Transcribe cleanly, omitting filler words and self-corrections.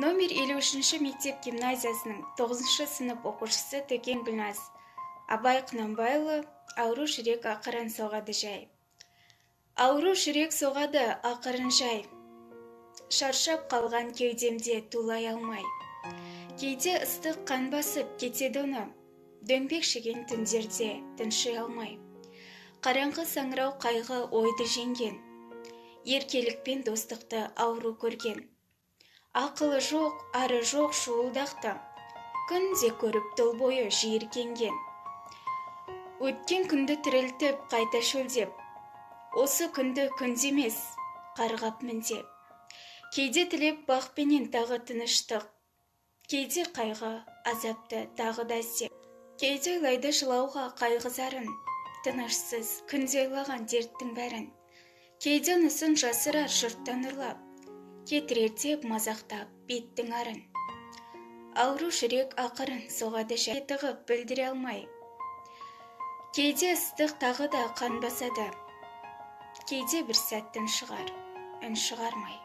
Номер 53 мектеп гимназиясының 9 сынып оқушысы Төкен Гүлназ. Абай Құнанбайұлы, ауру жүрек ақырын соғады жай. Ауру жүрек соғады ақырын жай. Шаршап қалған кеудемде тулай алмай. Кейде ыстық қан басып кетеді оны, дөңбекшіген түндерде тынши алмай. Қараңғы саңырау қайғы ойды жеңген, еркелікпен достықты ауру көрген. Ақылы жоқ, ары жоқ шуылдақты, күнде көріп тұл бойы жиіркенген. Өткен күнді тірілтіп қайта шөлдеп, осы күнді күндемес қарғап міндеп. Кейде тілеп бақпенен тағы тыныштық, кейде қайғы азапты тағы да іздеп. Кейде ойлайды жылауға қайғызарын, тынышсыз күнде ойлаған дерттің бәрін. Кейде онысын жасырар жұрттан ұрлап, кетірер деп мазақтап беттің арын. Ауру жүрек ақырын соғады жай, тығып білдіре алмай. Кейде ыстық тағы да қан басады, кейде бір сәттің шығар, үн шығармай.